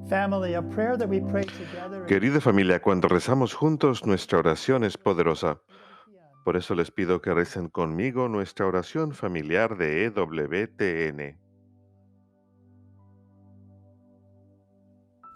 Family, a prayer that we pray together is Querida familia, cuando rezamos juntos, nuestra oración es poderosa. EWTN. Por eso les pido que recen conmigo nuestra oración familiar de EWTN.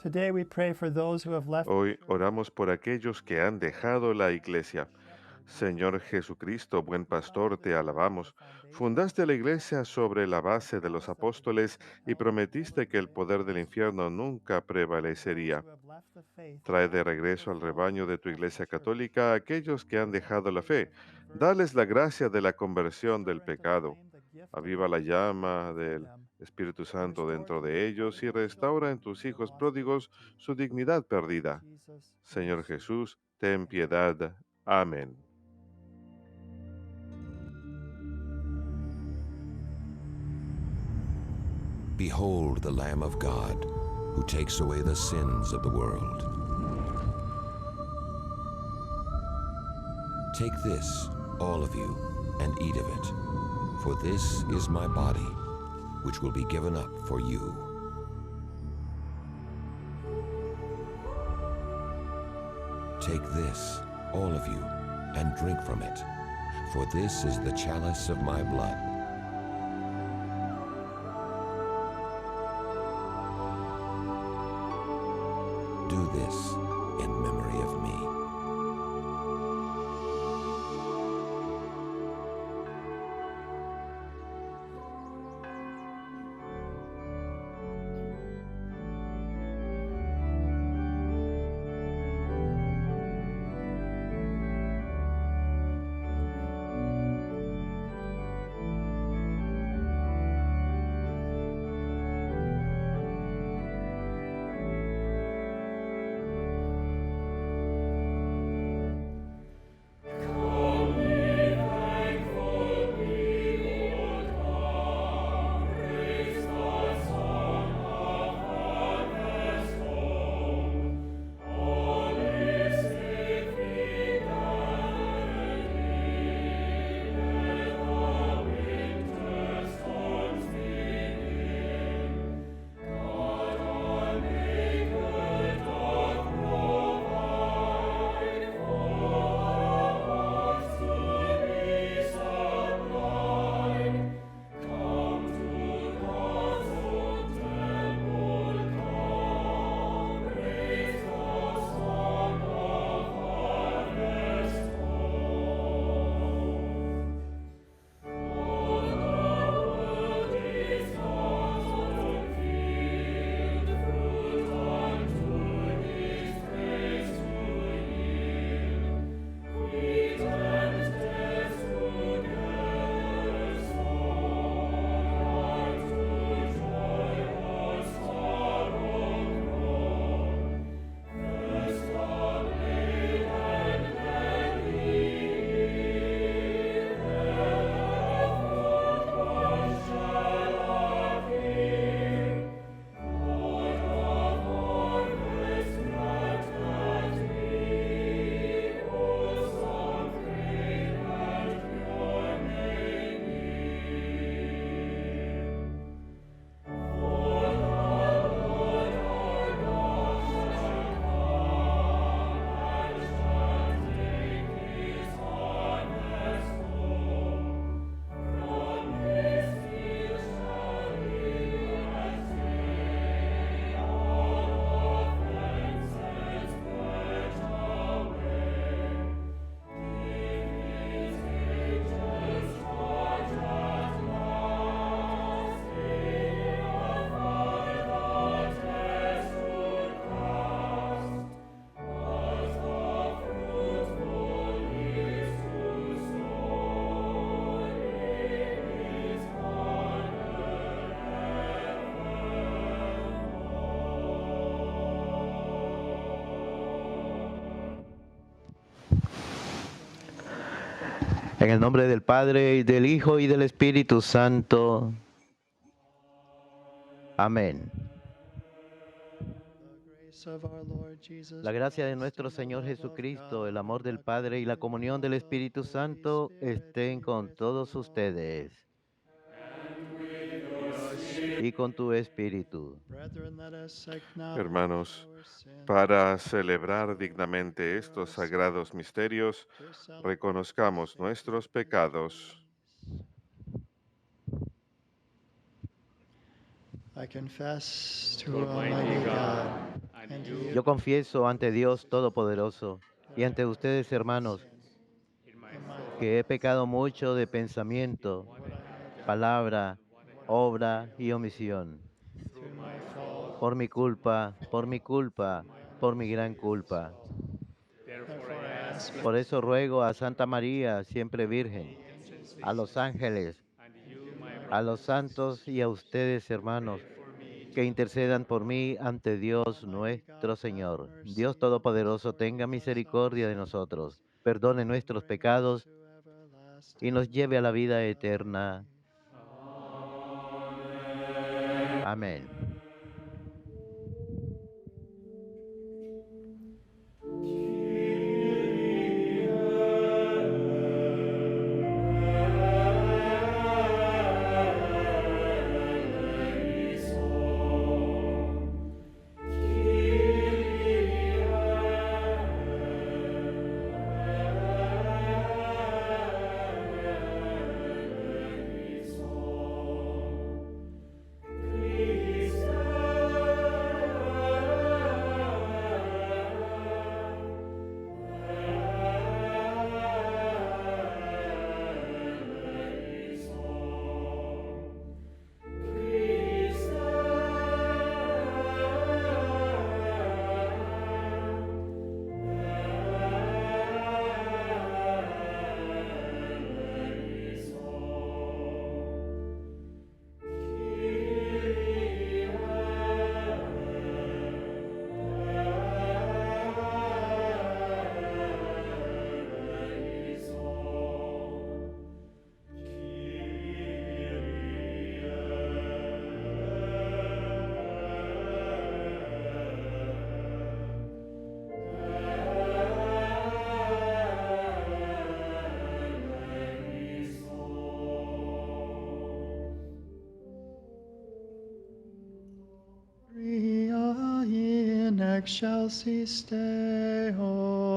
Today we pray for those who have left the Hoy church oramos por aquellos que han dejado la iglesia. shepherd. Señor Jesucristo, buen You pastor, founded te the church on the alabamos. foundation of Fundaste la the iglesia apostles. sobre la You base de los promised that the gates apóstoles of y hell would never prometiste que el prevail poder del against it. infierno nunca For those prevalecería. who have left the faith, Trae de regreso al fulfill rebaño de the tu Catholic iglesia Church. católica a aquellos que han Grant them the dejado la grace fe. of Dales conversion. la gracia de la conversión del Restore into pecado. flame the gift of the Aviva la Holy Spirit llama within del them. Espíritu Santo Restore dentro to de your ellos y prodigal restaura en children tus their hijos lost pródigos dignity. su dignidad perdida. Jesus, Señor mercy. Jesús, ten Amen. piedad. Amén. Behold the Lamb of God, who takes away the sins of the world. Take this, all of you, and eat of it, for this is my body, which will be given up for you. Take this, all of you, and drink from it, for this is the chalice of my blood. Do this in memory of me. En el nombre del Padre, y del Hijo, y del Espíritu Santo. Amén. The grace of our Lord Jesus La gracia de Christ, nuestro and the Señor love of Jesucristo, el God, amor and del the Padre y la comunión del communion of Espíritu the Holy Santo Spirit estén be con with you todos all. ustedes. y con tu espíritu. Hermanos, para celebrar dignamente estos sagrados misterios, reconozcamos nuestros pecados. I confess to Almighty God and to you Yo confieso ante Dios Todopoderoso y ante ustedes, hermanos, que he pecado mucho de pensamiento, palabra, obra y omisión. through my fault. Por mi culpa, por mi culpa, por mi gran culpa. Therefore I ask Por eso ruego a Santa María, siempre Virgen, a los ángeles, a los santos y a ustedes, hermanos, que intercedan por mí ante Dios nuestro Señor. Dios Todopoderoso tenga misericordia de nosotros, perdone nuestros pecados y nos lleve a la vida eterna. Amén. in excelsis Deo.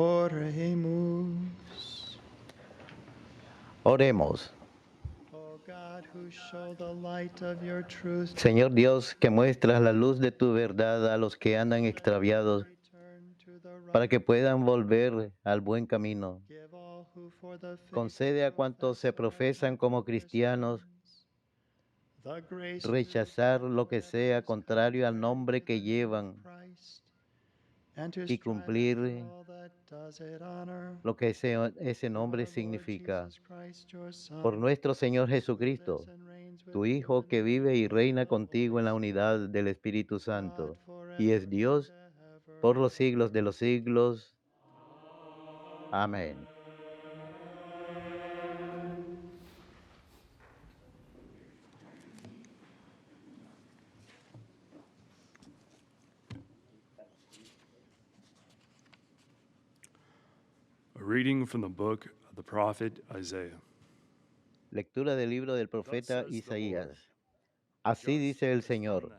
Oremus. Oremos. O God, who show the light of your truth, Señor Dios, que muestras la luz de tu verdad a los que andan extraviados, return to the para right. que puedan volver al buen camino. Give all who for the faith Concede a cuantos se profesan como cristianos the grace to rechazar lo que whatever sea is contrario al contrary nombre to que the name of llevan Christ, and to y strive cumplir after all that does it honor. lo que ese Through nombre our Lord significa. Jesus Christ, your Son, Por nuestro Señor who lives Jesucristo, and reigns with tu you Hijo, in que the vive y unity reina of the contigo en la Holy unidad Spirit, del Espíritu God Santo, forever y es Dios and ever. por los siglos de los siglos. Amén. A reading from the book of the prophet Isaiah. Lectura del libro del profeta Isaías. Así dice el Señor: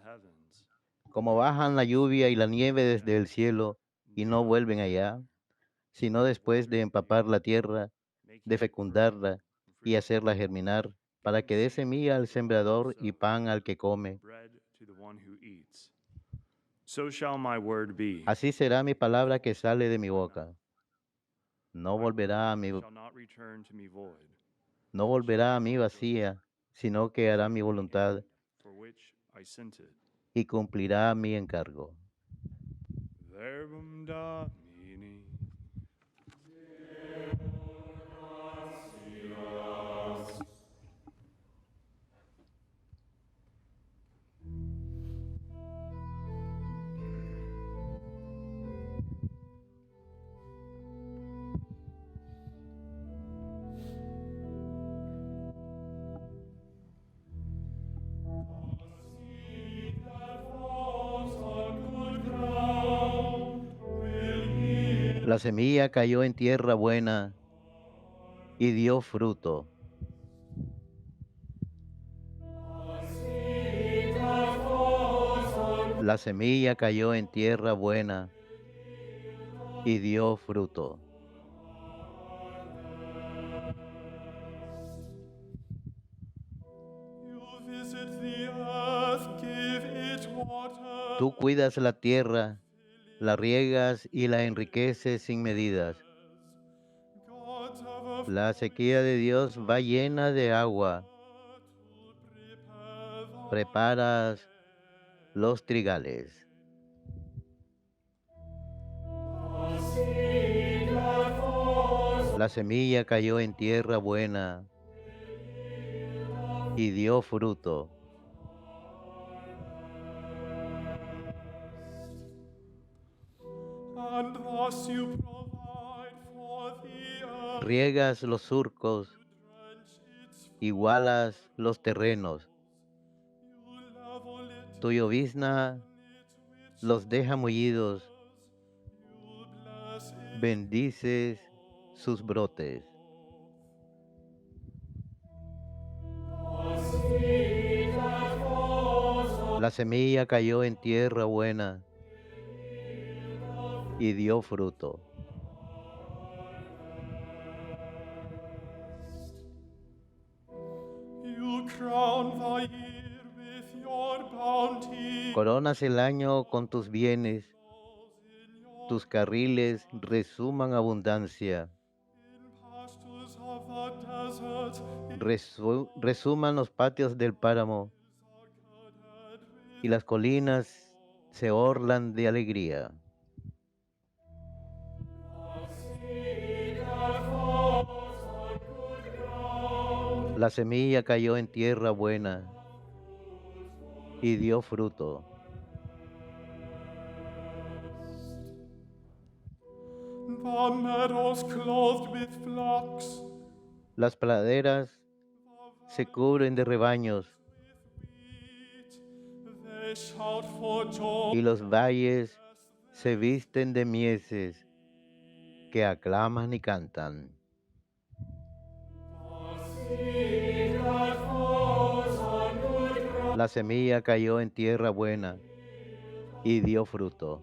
como bajan la lluvia y la nieve desde el cielo y no vuelven allá, sino después de empapar la tierra, de fecundarla y hacerla germinar, para que dé semilla al sembrador y pan al que come. So shall my word be. Así será mi palabra que sale de mi boca. No volverá a mí, Shall not return to me void, no volverá a mí vacía, sino que hará mi voluntad for which I sent it. y cumplirá mi encargo. Verbum Domini. La semilla cayó en tierra buena y dio fruto. La semilla cayó en tierra buena y dio fruto. You visit the earth, give it water. Tú cuidas la tierra, la riegas y la enriqueces sin medidas. God of a La sequía de Dios va llena de agua. Preparas los trigales. La semilla cayó en tierra buena y dio fruto. and thus you provide for the earth, Riegas los surcos, drench its igualas los terrenos. you level it, Tu llovizna los deja mullidos. you bless it. Bendices sus brotes. La semilla cayó en tierra buena y dio fruto. You crown the year with your bounty. Coronas el año con tus bienes. Tus carriles resuman abundancia. In pastures of the desert, Resuman los patios del páramo y las colinas se orlan de alegría. La semilla cayó en tierra buena y dio fruto. the meadows clothed with flocks, Las praderas se cubren de rebaños they shout for joy. y los valles se visten de mieses que aclaman y cantan. La semilla cayó en tierra buena y dio fruto.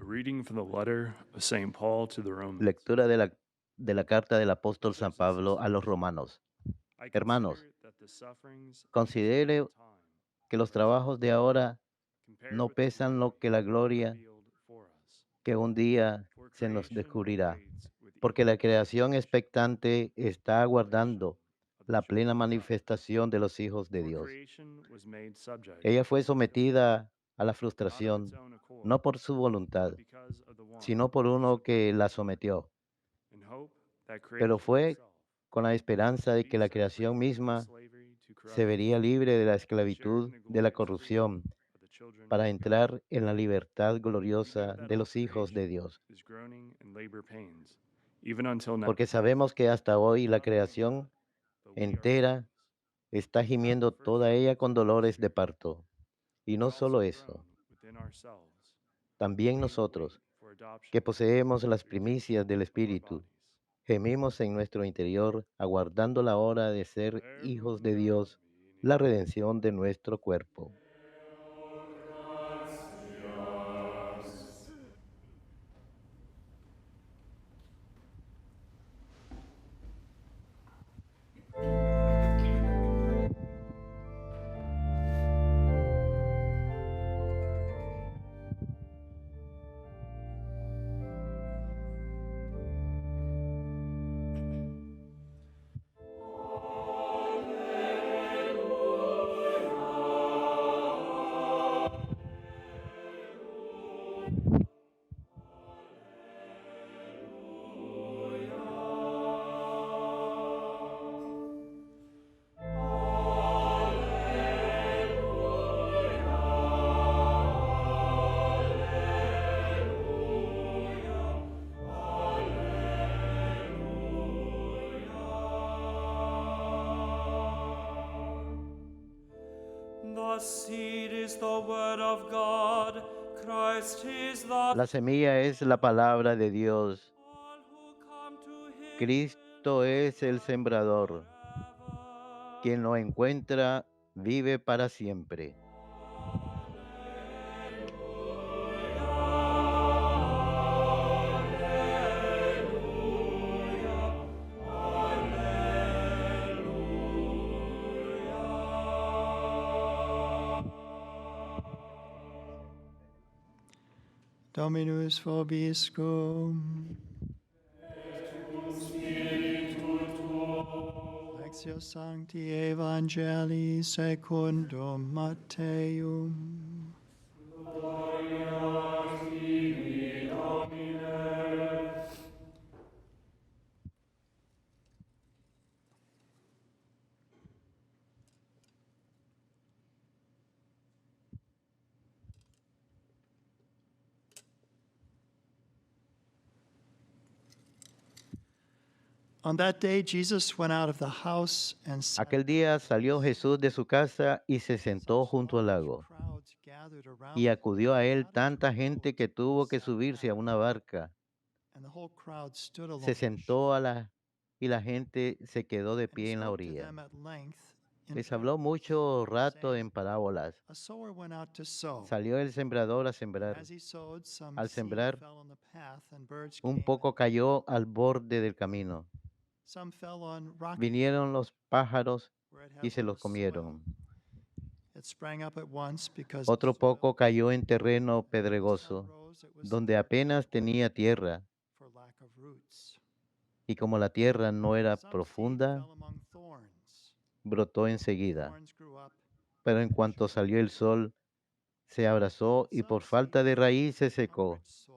reading from the letter of St. Paul to the Romans. Lectura de la carta del apóstol San Pablo a los romanos. I Hermanos, consider that the sufferings of the considere present time que los trabajos de ahora compared no with the pesan glory lo que la gloria revealed for us. que un día For se nos creation descubrirá, waits with porque la eager creación expectation expectante está aguardando of the la children plena of God. manifestación de los hijos de For Dios. creation was made subject Ella fue to corruption, sometida a la not of its frustración, own accord, no por su but voluntad, because of the one sino por who uno que subjected la her, sometió, in hope that pero creation fue itself con la esperanza would de be que la set free creación from misma slavery to se corruption, vería libre de la and share in esclavitud the de la glorious freedom corrupción of the children para of God. entrar en la libertad We know gloriosa that de all los hijos de creation Dios. is groaning in labor pains, even until now. Porque sabemos que hasta hoy la Not only God, creación but we entera ourselves, está who have the gimiendo first toda ella fruits con of the dolores de Spirit, parto. Y no also solo groan eso, within ourselves, también while we nosotros, wait for adoption, que poseemos the las redemption primicias del of our Espíritu, bodies. gemimos en nuestro interior, aguardando la hora de ser hijos de Dios, la redención de nuestro cuerpo. The seed is the word of God, Christ is the La semilla es la palabra de Dios. all who come to him Cristo es el sembrador. forever. Quien lo encuentra vive para siempre. Dominus vobiscum. Lectio Sancti Evangelii secundum Matteum. On that day, Jesus went out of the house and sat Aquel día salió Jesús de su casa y se sentó junto al lago. crowds gathered around Y him. acudió a él Got into tanta a gente boat que tuvo and que sat subirse a down, una barca. and the whole crowd stood along Se the sentó shore. y la gente se quedó de And he pie en la spoke to orilla. them at length in Les habló parables, mucho rato saying, en parábolas. a sower went out to sow. Salió el sembrador a sembrar. As he sowed, some Al seed sembrar, fell on the path, and birds un came poco and cayó al borde del camino. some fell on rocky Vinieron los pájaros where it y had se little los comieron. soil. It sprang up at once because of Otro soil, poco cayó en terreno and when the sun pedregoso, rose, it was donde withered apenas tenía tierra, for lack of roots. y como la tierra no era Some seed profunda, fell among thorns. brotó enseguida. Thorns grew up, Pero en cuanto salió el sol, se abrazó y some por seed falta de fell raíz se on secó. rich soil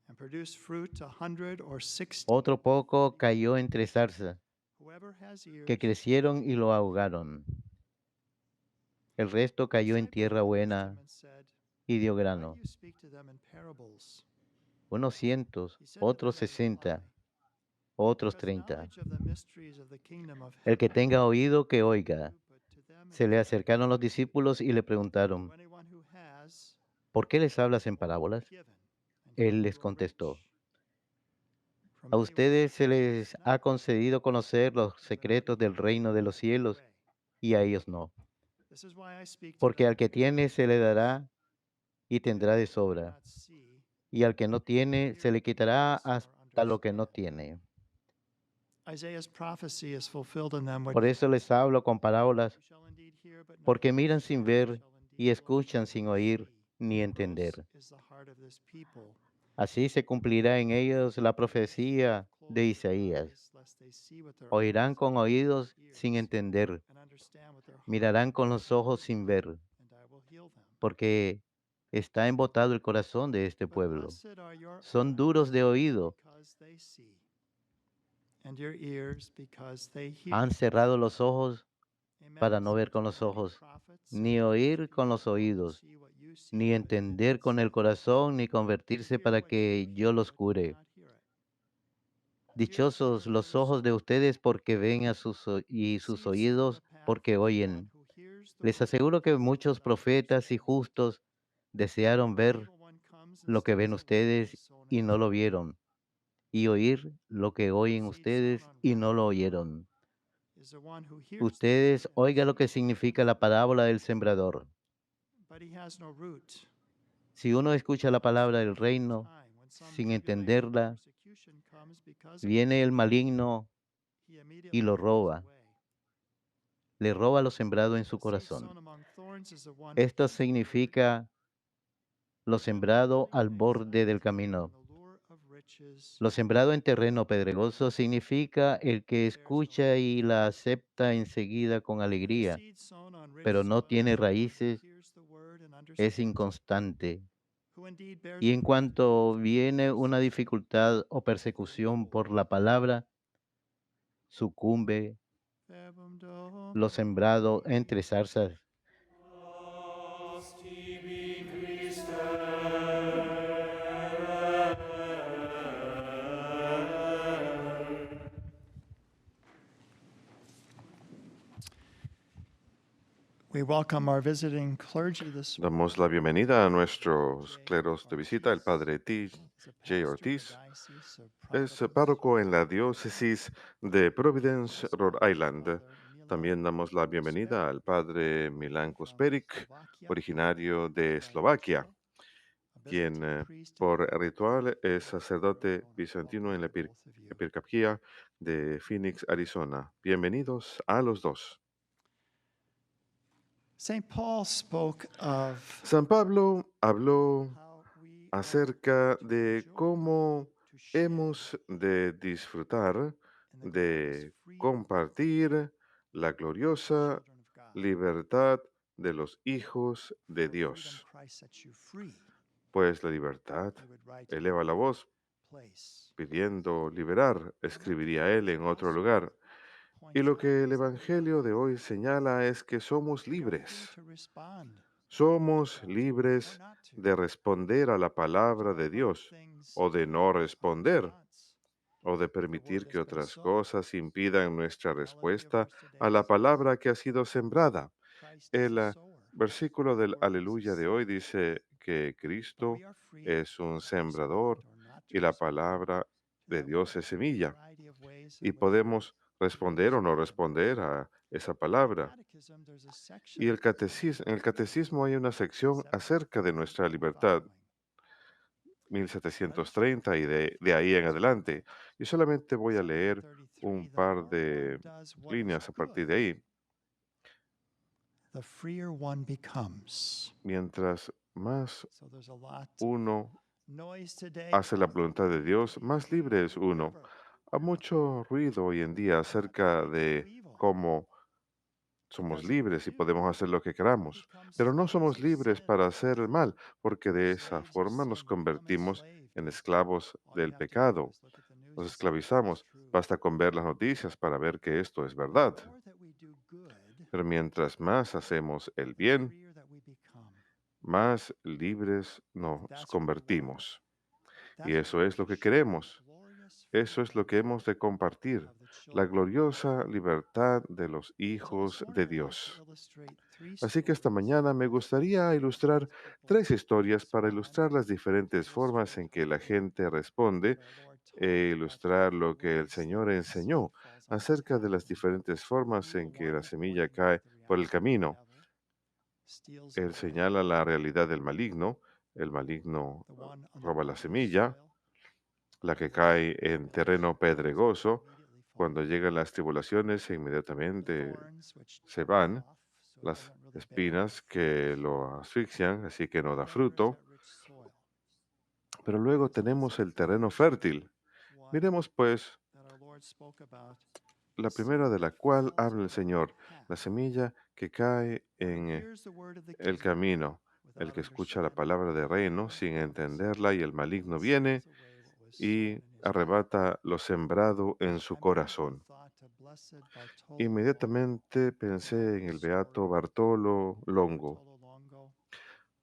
and produced fruit 100 or 60. Otro poco cayó entre zarzas, Whoever has ears, que crecieron y lo ahogaron. El resto cayó en disciples tierra accused buena him and said, y dio "Why do grano. you speak to them in parables?" Unos 100, He said to otros them in 60, reply, otros "Because 30. knowledge of the mysteries of the kingdom of El que heaven tenga is oído, que not oiga. you, but to them it Se le is acercaron los given. discípulos y le To preguntaron, anyone who has, ¿por qué les it hablas en will be parábolas? given, and he Él will les grow contestó, rich. From a anyone ustedes se who les has ha not, concedido conocer los to them secretos del reino de los will be taken cielos, away. y a ellos no. This is why I speak to Porque them al que in tiene se le parables. dará y tendrá de They do sobra, not see, y al que no tiene se le quitará hasta lo que no tiene. Isaiah's prophecy is fulfilled in them, Por which eso les hablo con parábolas, you shall indeed hear, but not porque miran sin understand, you ver shall y indeed look, escuchan but sin not oír see. ni Gross entender. is the heart of this people. Así se cumplirá en ellos la profecía de Close their Isaías. eyes, lest they see with their Oirán eyes, con oídos sin ears, entender, and understand with their heart, mirarán con los ojos sin ver, and I will heal them. porque está embotado el corazón de este But pueblo. blessed are your Son duros de eyes oído, because they see, and your ears because they hear. han cerrado los ojos Amen. para no ver con los Many ojos, prophets ni and wise oír con people los want to oídos, see what you see, ni but you entender don't con see el it. corazón, ni You convertirse hear para what que you yo hear, los but you do cure. not hear it. Dichosos los ojos de ustedes porque ven y sus Seeds of the oídos path porque for the one oyen. who hears the Les word aseguro que and muchos not profetas y understands. justos desearon The ver evil one comes and lo que steals ven the word that ustedes was sown in y his no lo heart. vieron, y oír lo que oyen Seed sown ustedes on y rocky no lo ground oyeron. is the one who hears the word Ustedes and oigan lo que receives it significa la joyfully, parábola del sembrador. but he has no root. Si uno escucha la palabra del For a reino time, when some sin tribulation or entenderla, persecution comes because of the viene el word, maligno he y immediately lo falls roba. away. Le roba lo sembrado en su The seed sown corazón. among thorns is the one who Esto hears the word significa lo but sembrado immediately al borde del anxiety camino. and the lure of riches Lo sembrado en terreno pedregoso significa el que bears no escucha fruit. y la acepta enseguida con The alegría, seed sown on rich pero no soil is tiene the one who raíces, hears the word and es understands it, inconstante. who indeed bears Y en fruit in cuanto times of viene una opposition, dificultad o but they persecución por withhold. la palabra, sucumbe Verbum lo sembrado Domini. entre zarzas. Tibi Christe. We welcome our visiting clergy this morning. Damos la bienvenida a nuestros cleros de visita, el padre He's a T.J. pastor in the Ortiz. Diocese of Es Providence, párroco en la diócesis de Providence, Rhode Island. Father Milan También damos la bienvenida al padre Milan from Kosperic, Slovakia, originario de by Eslovaquia, ritual, a quien Byzantine priest in por the ritual es Welcome sacerdote bizantino en la to both of you. Episcopía de Phoenix, Arizona. Bienvenidos a los dos. St. Paul spoke of San Pablo habló how we acerca are to de enjoy, cómo to share hemos de disfrutar, in the glorious de freedom compartir la of the gloriosa children of God. libertad de los hijos de For freedom Dios. Christ sets you free. Pues la libertad He would write eleva la voz place. pidiendo liberar, escribiría él en otro lugar. Y Points lo out que el is that Evangelio de hoy señala es que somos we are free libres. to respond Somos to God's word or libres not to, de responder a la to palabra de allow other Dios things o de no hinder our responder response. o de The word permitir que that's been otras sown, cosas impidan nuestra the melody of respuesta verse today a la says, palabra que ha sido sembrada. Christ is El the sower, versículo the del word is Aleluya the de hoy seed. dice que But Cristo we are free es un to respond sembrador or not to y la respond palabra to de that Dios word. es There's a semilla. variety of ways Y in which podemos we responder o no respond. responder a esa In the palabra. Catechism, there's a Y section en el catecismo hay una sección acerca de 1730 nuestra and libertad, following. 1730 y de ahí en adelante. Y solamente voy a leer 1733, un the par more de one does what is líneas a partir good, de ahí. the freer one becomes. Mientras más So there's a lot uno noise today hace la about voluntad de freedom to Dios, be más free to libre es do uno. whatever. Hay mucho ruido hoy en día Not acerca free to do de evil. cómo somos Because if we libres y do, podemos hacer lo que queramos, become pero no slaves somos of libres sin. para hacer el mal, porque de We're esa slaves of forma nos sin. We become convertimos enslaved. en esclavos All you del have to do pecado. is look at the news Nos to see that this is esclavizamos. true. Basta con ver las noticias para ver que esto es But verdad. the more that we do good, Pero mientras más hacemos el the bien, freer that we become. más libres And nos that's what we want. convertimos. That's Y what we eso want es lo to que share, the queremos. glorious Eso es lo que hemos de compartir, of the la children. gloriosa libertad de los So this hijos morning de I'd like to Dios. illustrate three Así que esta stories mañana me gustaría ilustrar people 3 historias para respond, ilustrar las diferentes formas en que la gente responde our Lord taught e about ilustrar lo different que el ways that Señor the enseñó seed falls on the acerca de path. las diferentes formas Evil en que la one, semilla pointing out cae the por el reality of the camino. devil, steals Él away señala la realidad del maligno el maligno the one on the roba la rocky semilla, soil, la que cae en terreno pedregoso. Cuando llegan las tribulaciones, inmediatamente thorns which se choke it van off, so it las doesn't really bear espinas much fruit. que lo asfixian, así que no And da then there's fruto. that rich soil. Pero luego It's almost tenemos like el the terreno first fértil. one Miremos pues that our Lord spoke about, the la primera seed de la that cual falls habla el by the Señor, path. la semilla que cae For it en hears the word of the el king camino, el without que escucha la understanding. palabra del reino Then sin comes entenderla y el and maligno viene steals away what was y sown in his heart. arrebata lo sembrado en su I immediately corazón. thought to blessed Bartolo Longo. Inmediatamente You know pensé en the el story beato of Bartolo Longo. Bartolo Longo.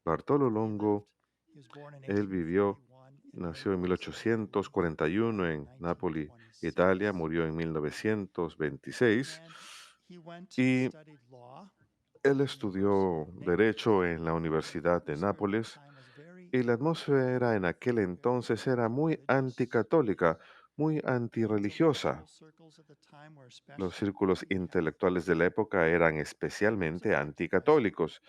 Bartolo He lived, Longo, he was born in él vivió, 1841 in nació en Naples, Italy, and 1841 died in en Nápoles, Italia, 1926. murió en 1926 And he went and y studied law él in the University estudió of Derecho Naples. en la And the Universidad de atmosphere at that Nápoles time was very y la atmósfera en aquel very entonces era muy anti-religious. anticatólica, muy The antirreligiosa. intellectual circles of the time were Los especially círculos anti-Catholic. intelectuales de la época eran And he was especialmente affected by that. anticatólicos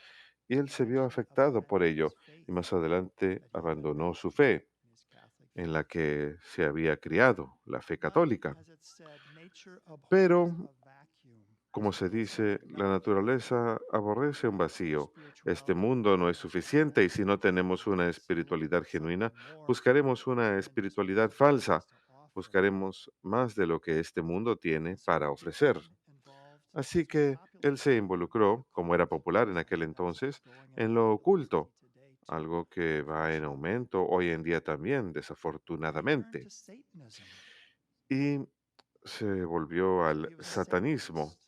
y él He se vio eventually afectado por abandoned his ello y faith más adelante that he had abandonó su adopted fe in his Catholic en la faith. que se había criado, la fe But católica. as it said, nature abhors Pero, a vacuum. como se So it said, dice, la nothing naturaleza aborrece un true vacío. Este spirituality mundo no es can suficiente y fill si no if we tenemos una don't seek espiritualidad genuina, something more buscaremos una than this espiritualidad world has falsa. to offer. Buscaremos más de lo que este mundo tiene And so para he ofrecer. became involved, Así as was que popular él se then, in the involucró, como era occult, popular en aquel something that's entonces, growing in en lo popularity oculto, today too, algo que va en unfortunately. aumento hoy en día también, And he turned desafortunadamente. to Satanism. Y se volvió So al he was a satanismo. Satanist.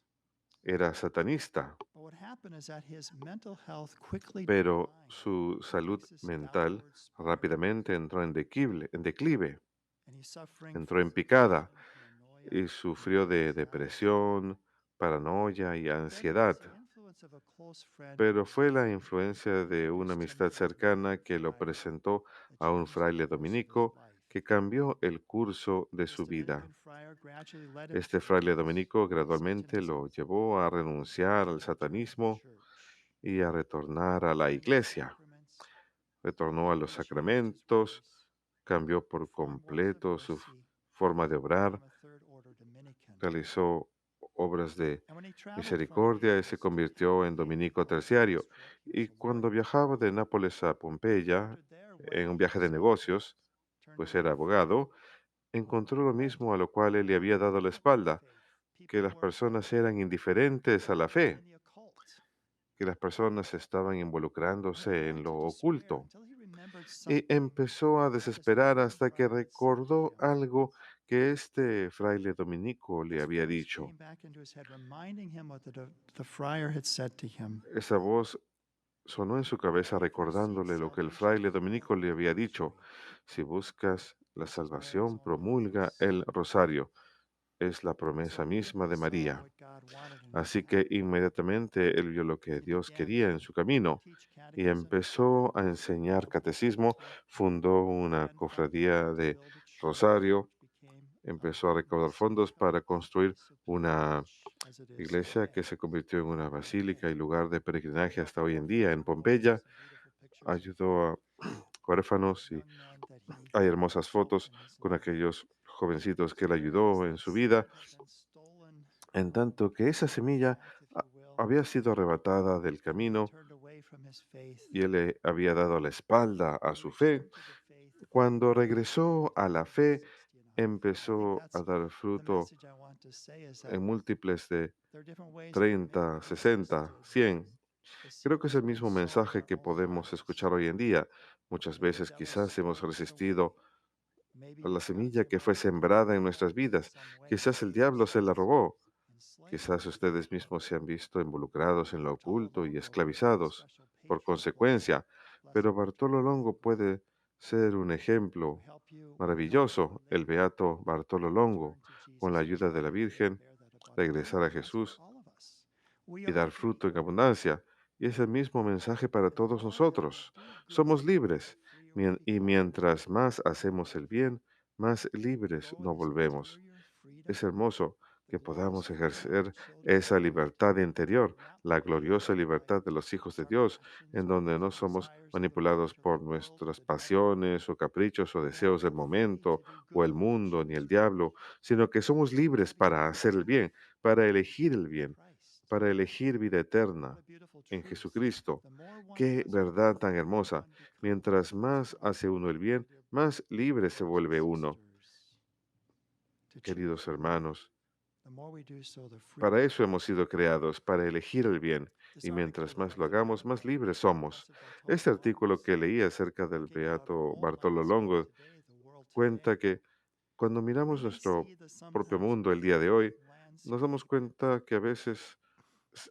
Era satanista, But what happened is that his mental health quickly pero declined. su He salud takes this mental downward spiral, rápidamente entró en declive, and he's suffering entró from en picada depression, paranoia, y and sufrió de anxiety. depresión, paranoia y Then it was ansiedad. the influence of a close friend Pero whose fue la faith influencia de una introduced him amistad to the cercana Dominican que lo friar presentó that a un changed the fraile course of his dominico life. que cambió el curso de This su vida. Dominican friar gradually led him to Este fraile renounce dominico gradualmente Satanism lo llevó a renunciar al and return to the satanismo church. y a retornar a He la entered the iglesia. sacraments, Retornó a los he changed his sacramentos, ways, cambió por performed works of completo su mercy, forma de and obrar, became a third order Dominican. realizó obras de And when he traveled from misericordia y se Naples to convirtió en Pompeii dominico on his terciario. trip Y to work, cuando viajaba de Nápoles a he Pompeya, encountered there en un what viaje de some people negocios, turned pues away era from. abogado, encontró lo That mismo a lo cual él le había people dado la didn't value espalda, faith. que People las were personas eran indiferentes a la involved fe, in the occult. que las personas estaban And he involucrándose en began lo to despair oculto. until he remembered Y something empezó a that this desesperar Dominican hasta que friar had said to recordó him. algo que este fraile dominico le This había voice dicho. came back into his head, reminding him what the friar had said to him. Esa voz sonó en su cabeza If you seek recordándole lo que el salvation, fraile take the dominico le holy había dicho. rosary. Si buscas la This is Mary's salvación, own promulga promise. el rosario. Es la And so promesa misma immediately de saw María. what God wanted in his Así path. que inmediatamente él vio lo que He Dios began quería en to su camino teach y catechism, empezó a enseñar catecismo, fundó una then found cofradía funds to de build a church, rosario, which became empezó a the recaudar fondos para Basilica construir of una Pilgrimage as it is iglesia que today. se convirtió en una And basílica y again, lugar de he peregrinaje helped hasta hoy en día orphans en and widows, Pompeya. some beautiful pictures of Ayudó a huérfanos y young men that he hay hermosas helped fotos in his con life. aquellos jovencitos que él So there it is ayudó that en a su vida, seed had been stolen en from tanto que esa the semilla path, if you will, había sido arrebatada del and he had camino turned away from his faith. y él le había dado la espalda When a he su fe. returned to the faith, Cuando it began regresó to a la bear fe, 60 and 100 fold. I think empezó a that's dar the fruto message I want to say is that en múltiples de there are different ways that we may 30, resist 60, 100. the Creo seed que es that's el been mismo sown in mensaje our que own podemos hearts. escuchar hoy en día. Muchas Maybe the veces devil quizás hemos stole it away. resistido Maybe a la we got semilla to que fue allow the sembrada en nuestras devil in vidas. some way Quizás to el diablo se la robó. enslave Quizás us. ustedes mismos se han visto involucrados en lo Bartolo oculto y Longo was a esclavizados special por patron of this consecuencia. blessed Pero Bartolo Dominican Longo puede ser un who ejemplo help you when you help maravilloso, el later beato Bartolo Longo, turn to con la Jesus ayuda de la Christ and Virgen, bear that abundant regresar fruit. a And that's for Jesús all of us. We y are dar free. fruto en abundancia. Y es el mismo mensaje para And the todos more that we nosotros. do Somos good, libres the freer we y become. mientras más hacemos el bien, más We libres grow in nos this volvemos. interior freedom, Es hermoso que podamos ejercer esa libertad interior, la gloriosa libertad de los hijos de Dios, en donde no somos manipulados por nuestras pasiones o caprichos o deseos del momento o el mundo ni el diablo, sino que somos libres para hacer el bien, para elegir vida eterna en Jesucristo. Qué verdad tan hermosa. Mientras más hace uno el bien, más libre se vuelve uno. Queridos hermanos, para eso hemos sido creados, para elegir el bien, y mientras más lo hagamos, más libres somos. Este artículo que leí acerca del beato Bartolo Longo cuenta que cuando miramos nuestro propio mundo el día de hoy, nos damos cuenta que a veces s-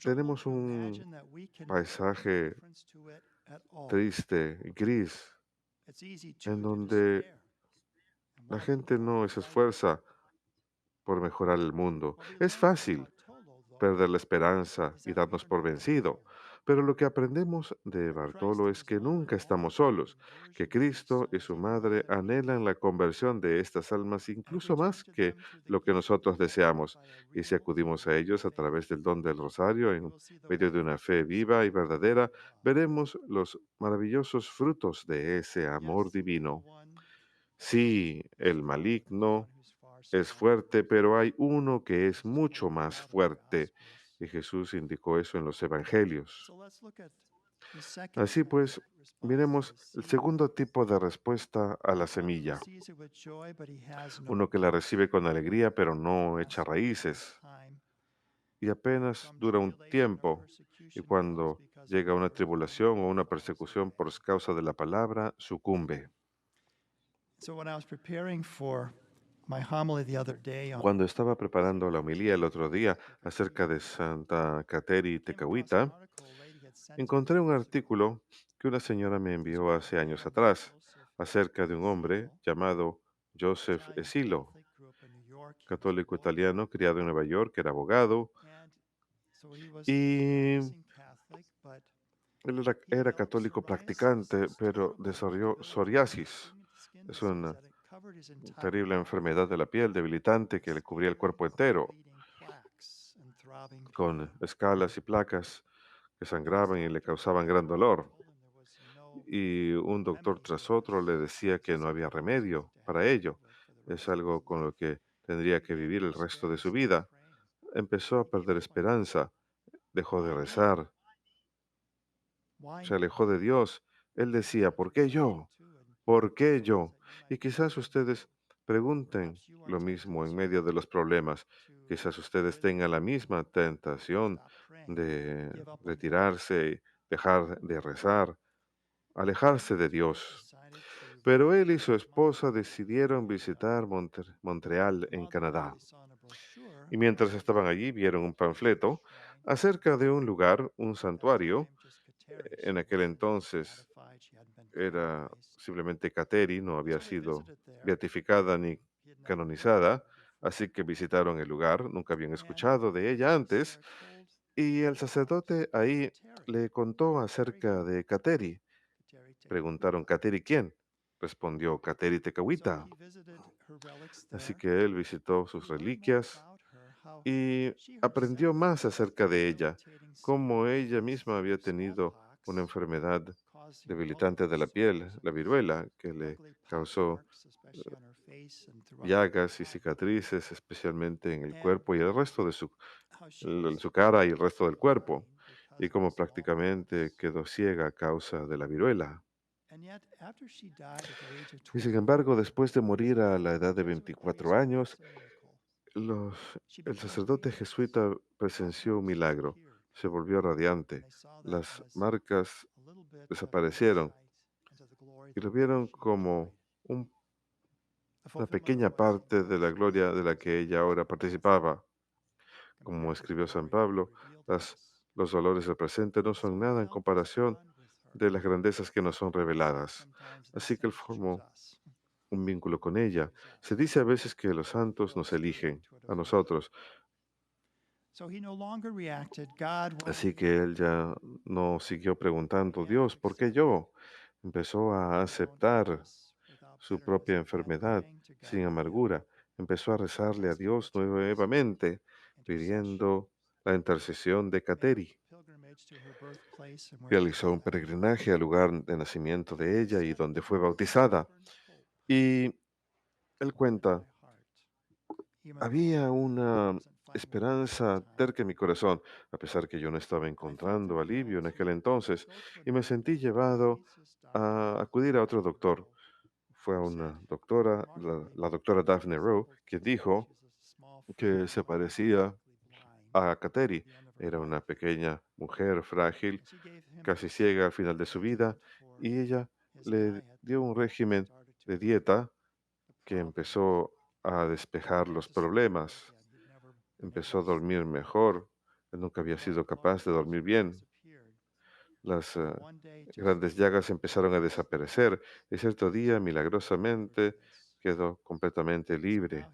tenemos un paisaje triste, gris, en donde la gente no se esfuerza por mejorar el mundo. Es fácil perder la esperanza y darnos por vencido. Pero lo que aprendemos de Bartolo es que nunca estamos solos, que Cristo y su Madre anhelan la conversión de estas almas incluso más que lo que nosotros deseamos. Y si acudimos a ellos a través del don del rosario, en medio de una fe viva y verdadera, veremos los maravillosos frutos de ese amor divino. Sí, el maligno es fuerte, pero hay uno que es mucho más fuerte. Y Jesús indicó eso en los evangelios. Así pues, miremos el segundo tipo de respuesta a la semilla. Uno que la recibe con alegría, pero no echa raíces. Y apenas dura un tiempo. Y cuando llega una tribulación o una persecución por causa de la palabra, sucumbe. Cuando estaba preparando la homilía el otro día acerca de Santa Cateri Tecahuita, encontré un artículo que una señora me envió hace años atrás acerca de un hombre llamado Joseph Esilo, católico italiano criado en Nueva York, que era abogado, y él era católico practicante, pero desarrolló psoriasis. Es una terrible enfermedad de la piel debilitante que le cubría el cuerpo entero, con escalas y placas que sangraban y le causaban gran dolor. Y un doctor tras otro le decía que no había remedio para ello. Es algo con lo que tendría que vivir el resto de su vida. Empezó a perder esperanza, dejó de rezar, se alejó de Dios. Él decía, ¿por qué yo? ¿Por qué yo? Y quizás ustedes pregunten lo mismo en medio de los problemas. Quizás ustedes tengan la misma tentación de retirarse, dejar de rezar, alejarse de Dios. Pero él y su esposa decidieron visitar Montreal, en Canadá. Y mientras estaban allí, vieron un panfleto acerca de un lugar, un santuario. En aquel entonces era simplemente Kateri, no había sido beatificada ni canonizada, así que visitaron el lugar, nunca habían escuchado de ella antes, y el sacerdote ahí le contó acerca de Kateri. Preguntaron, ¿Kateri quién? Respondió, Kateri Tekakwitha. Así que él visitó sus reliquias y aprendió más acerca de ella, cómo ella misma había tenido una enfermedad debilitante de la piel, la viruela, que le causó llagas y cicatrices, especialmente en el cuerpo y el resto de en su cara y el resto del cuerpo, y cómo prácticamente quedó ciega a causa de la viruela. Y sin embargo, después de morir a la edad de 24 años, los, el sacerdote jesuita presenció un milagro. Se volvió radiante. Las marcas desaparecieron y lo vieron como una pequeña parte de la gloria de la que ella ahora participaba. Como escribió San Pablo, los dolores del presente no son nada en comparación de las grandezas que nos son reveladas. Así que él formó un vínculo con ella. Se dice a veces que los santos nos eligen a nosotros. Así que él ya no siguió preguntando, Dios, ¿por qué yo? Empezó a aceptar su propia enfermedad sin amargura. empezó a rezarle a Dios nuevamente, pidiendo la intercesión de Kateri. Realizó un peregrinaje al lugar de nacimiento de ella y donde fue bautizada. Y él cuenta, había una esperanza terca en mi corazón, a pesar que yo no estaba encontrando alivio en aquel entonces, y me sentí llevado a acudir a otro doctor. Fue a una doctora, la doctora Daphne Rowe, que dijo que se parecía a Kateri. Era una pequeña mujer frágil, casi ciega al final de su vida, y ella le dio un régimen de dieta que empezó a despejar los problemas. Empezó a dormir mejor. Él nunca había sido capaz de dormir bien. Las grandes llagas empezaron a desaparecer y cierto día, milagrosamente, quedó completamente libre.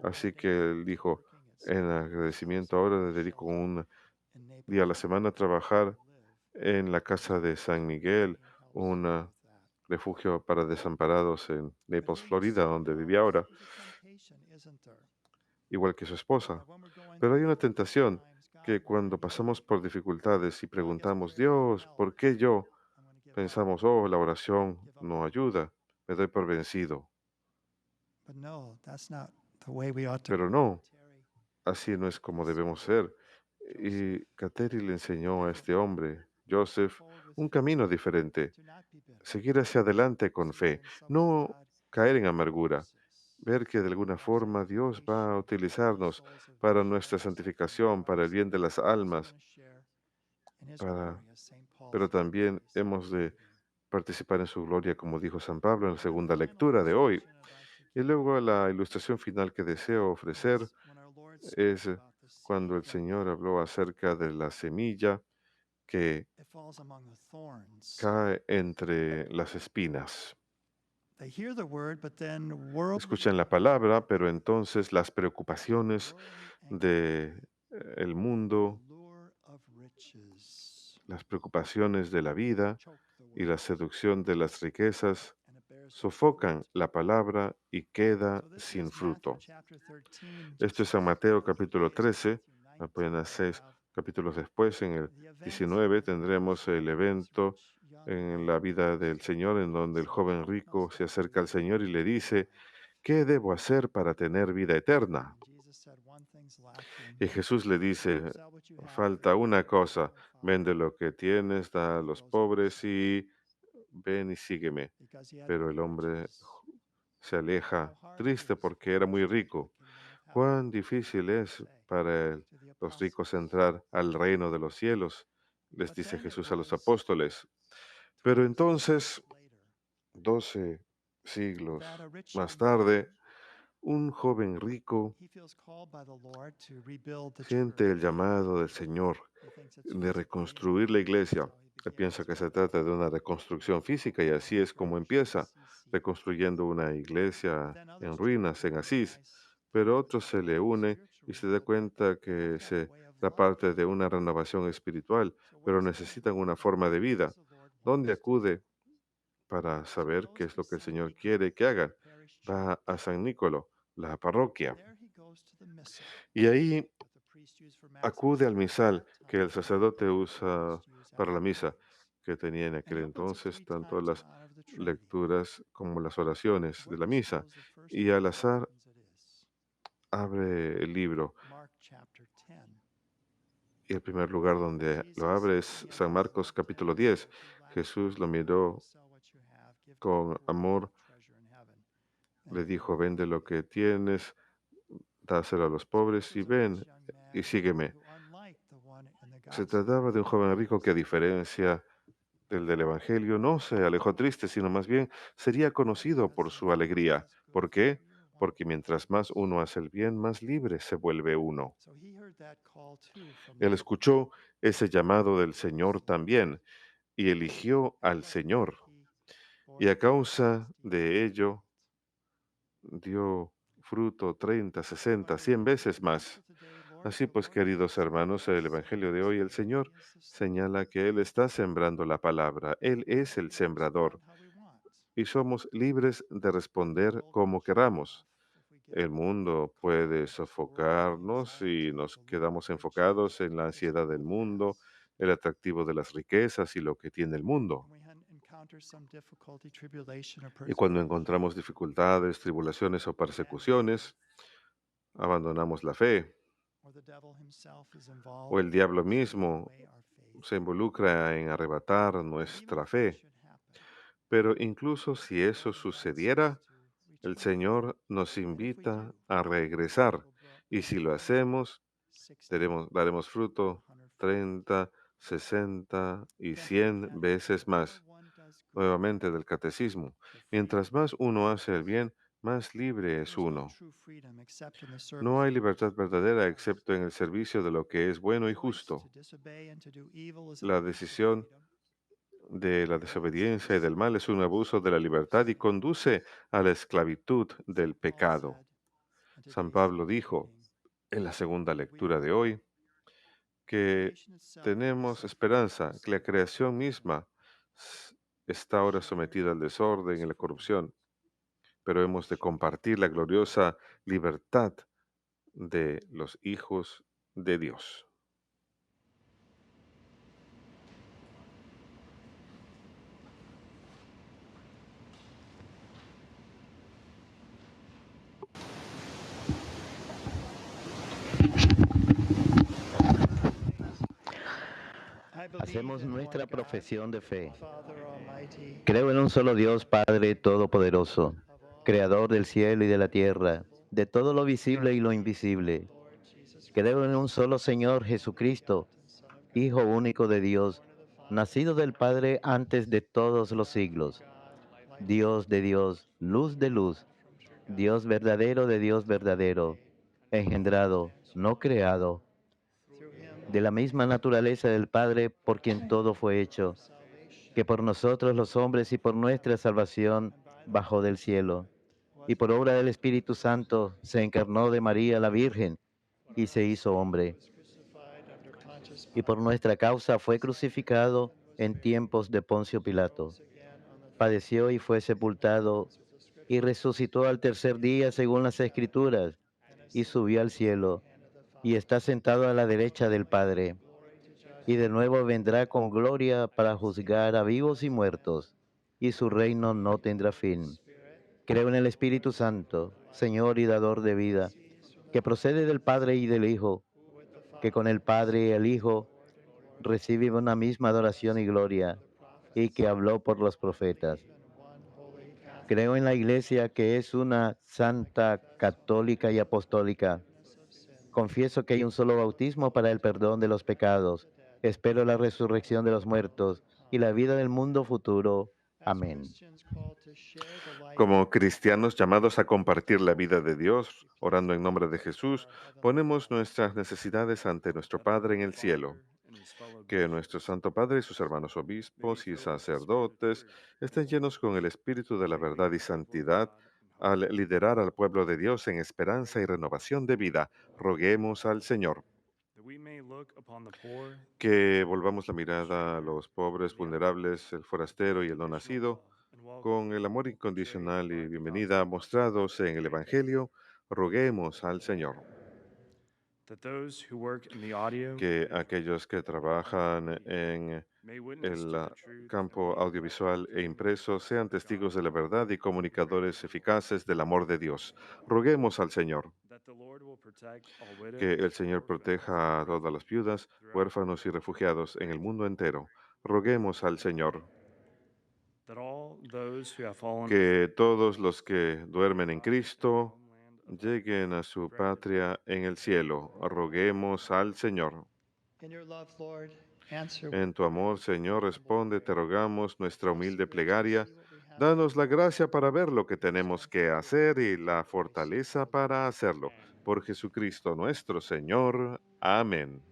Así que él dijo, en agradecimiento ahora le dedico un día a la semana a trabajar en la casa de San Miguel, un refugio para desamparados en Naples, Florida, donde vivía ahora, igual que su esposa. Pero hay una tentación que cuando pasamos por dificultades y preguntamos, Dios, ¿por qué yo? Pensamos, oh, la oración no ayuda, me doy por vencido. Pero no, así no es como debemos ser. Y Kateri le enseñó a este hombre, Joseph, un camino diferente, seguir hacia adelante con fe, no caer en amargura, ver que de alguna forma Dios va a utilizarnos para nuestra santificación, para el bien de las almas, para, pero también hemos de participar en su gloria, como dijo San Pablo en la segunda lectura de hoy. Y luego la ilustración final que deseo ofrecer es cuando el Señor habló acerca de la semilla que cae entre las espinas. Escuchan la palabra, pero entonces las preocupaciones de el mundo, las preocupaciones de la vida y la seducción de las riquezas sofocan la palabra y queda sin fruto. Esto es San Mateo capítulo 13, apenas 6 capítulos después, en el 19, tendremos el evento en la vida del Señor en donde el joven rico se acerca al Señor y le dice, ¿qué debo hacer para tener vida eterna? Y Jesús le dice, falta una cosa, vende lo que tienes, da a los pobres y ven y sígueme. Pero el hombre se aleja triste porque era muy rico. Cuán difícil es para los ricos entrar al reino de los cielos, les dice Jesús a los apóstoles. Pero entonces, 12 siglos más tarde, un joven rico siente el llamado del Señor de reconstruir la iglesia. Él piensa que se trata de una reconstrucción física y así es como empieza, reconstruyendo una iglesia en ruinas en Asís. Pero otro se le une y se da cuenta que se da parte de una renovación espiritual, pero necesitan una forma de vida. ¿Dónde acude para saber qué es lo que el Señor quiere que hagan? Va a San Nicolo, la parroquia, y ahí acude al misal que el sacerdote usa para la misa, que tenía en aquel entonces tanto las lecturas como las oraciones de la misa, y al azar abre el libro. Y el primer lugar donde lo abre es San Marcos capítulo 10. Jesús lo miró con amor, le dijo, vende lo que tienes, dáselo a los pobres y ven y sígueme. Se trataba de un joven rico que a diferencia del Evangelio no se alejó triste, sino más bien sería conocido por su alegría. ¿Por qué? Porque mientras más uno hace el bien, más libre se vuelve uno. Él escuchó ese llamado del Señor también y eligió al Señor. Y a causa de ello dio fruto 30, 60, 100 veces más. Así pues, queridos hermanos, el Evangelio de hoy, el Señor señala que Él está sembrando la palabra. Él es el sembrador y somos libres de responder como queramos. El mundo puede sofocarnos si nos quedamos enfocados en la ansiedad del mundo, el atractivo de las riquezas y lo que tiene el mundo. Y cuando encontramos dificultades, tribulaciones o persecuciones, abandonamos la fe, o el diablo mismo se involucra en arrebatar nuestra fe. Pero incluso si eso sucediera, el Señor nos invita a regresar, y si lo hacemos, daremos fruto 30, 60 y 100 veces más. Nuevamente del catecismo. Mientras más uno hace el bien, más libre es uno. No hay libertad verdadera excepto en el servicio de lo que es bueno y justo. La decisión de la desobediencia y del mal es un abuso de la libertad y conduce a la esclavitud del pecado. San Pablo dijo en la segunda lectura de hoy que tenemos esperanza, que la creación misma está ahora sometida al desorden y la corrupción, pero hemos de compartir la gloriosa libertad de los hijos de Dios. Hacemos nuestra profesión de fe. Creo en un solo Dios, Padre Todopoderoso, Creador del cielo y de la tierra, de todo lo visible y lo invisible. Creo en un solo Señor Jesucristo, Hijo único de Dios, nacido del Padre antes de todos los siglos. Dios de Dios, luz de luz, Dios verdadero de Dios verdadero, engendrado, no creado, de la misma naturaleza del Padre por quien todo fue hecho, que por nosotros los hombres y por nuestra salvación bajó del cielo, y por obra del Espíritu Santo se encarnó de María la Virgen y se hizo hombre, y por nuestra causa fue crucificado en tiempos de Poncio Pilato. Padeció y fue sepultado, y resucitó al tercer día según las Escrituras, y subió al cielo, y está sentado a la derecha del Padre, y de nuevo vendrá con gloria para juzgar a vivos y muertos, y su reino no tendrá fin. Creo en el Espíritu Santo, Señor y dador de vida, que procede del Padre y del Hijo, que con el Padre y el Hijo recibe una misma adoración y gloria, y que habló por los profetas. Creo en la Iglesia, que es una santa, católica y apostólica. Confieso que hay un solo bautismo para el perdón de los pecados. Espero la resurrección de los muertos y la vida del mundo futuro. Amén. Como cristianos llamados a compartir la vida de Dios, orando en nombre de Jesús, ponemos nuestras necesidades ante nuestro Padre en el cielo. Que nuestro Santo Padre y sus hermanos obispos y sacerdotes estén llenos con el espíritu de la verdad y santidad al liderar al pueblo de Dios en esperanza y renovación de vida. Roguemos al Señor. Que volvamos la mirada a los pobres, vulnerables, el forastero y el no nacido, con el amor incondicional y bienvenida mostrados en el Evangelio. Roguemos al Señor. Que aquellos que trabajan en el campo audiovisual e impreso sean testigos de la verdad y comunicadores eficaces del amor de Dios. Roguemos al Señor. Que el Señor proteja a todas las viudas, huérfanos y refugiados en el mundo entero. Roguemos al Señor. Que todos los que duermen en Cristo lleguen a su patria en el cielo. Roguemos al Señor. En tu amor, Señor, responde, te rogamos nuestra humilde plegaria. Danos la gracia para ver lo que tenemos que hacer y la fortaleza para hacerlo. Por Jesucristo nuestro Señor. Amén.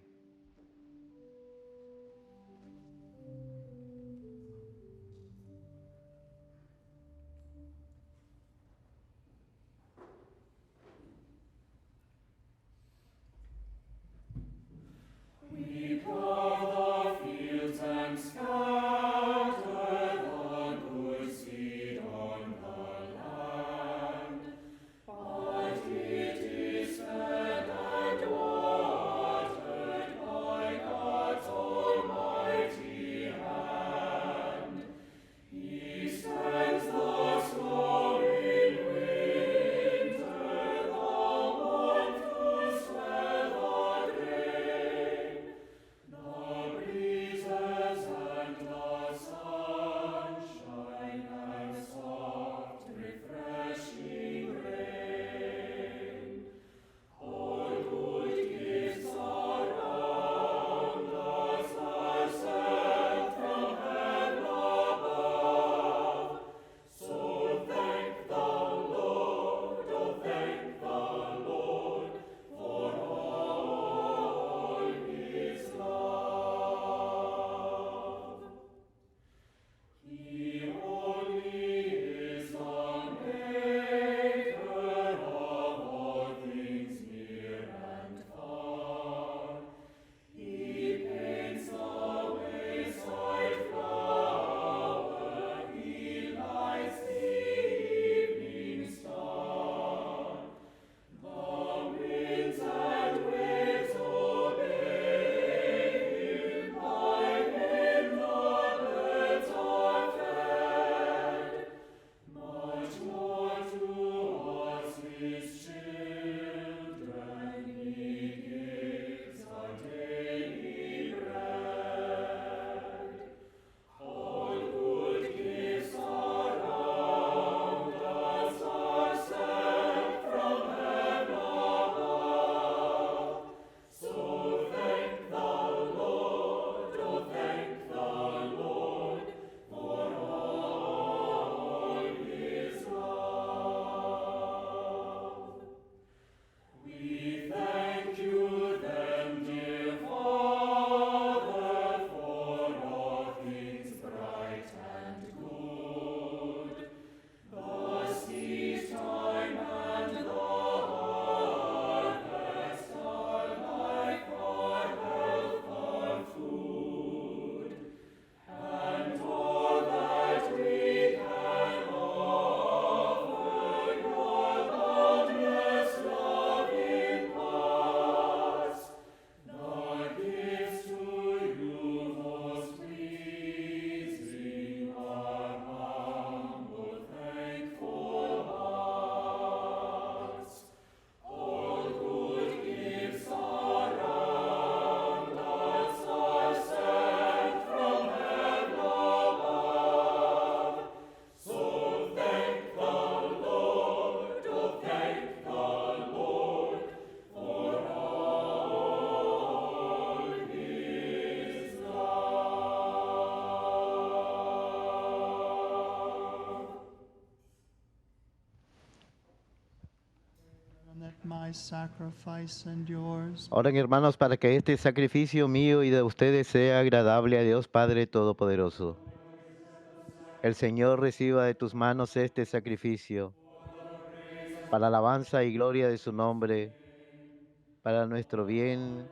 my sacrifice and yours. Oren, hermanos, para que este sacrificio mío y de ustedes sea agradable a Dios Padre Todopoderoso. El Señor reciba de tus manos este sacrificio para alabanza y gloria de su nombre, para nuestro bien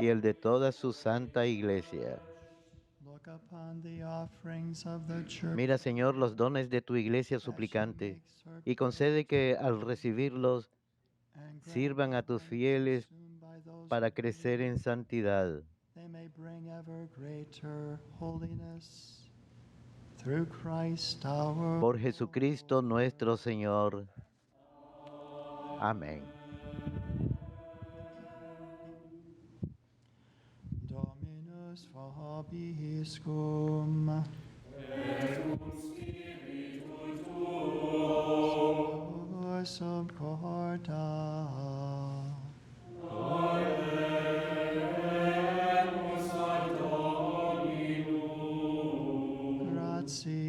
y el de toda su santa iglesia. Look upon the offerings of the church. Mira, Señor, los dones de tu iglesia suplicante y concede que al recibirlos and grant sirvan a that tus when fieles consumed by those para who crecer en santidad. they may bring ever greater holiness. Through Christ our Por Jesucristo nuestro Señor. Amén. Dominus vobiscum. Sursum corda.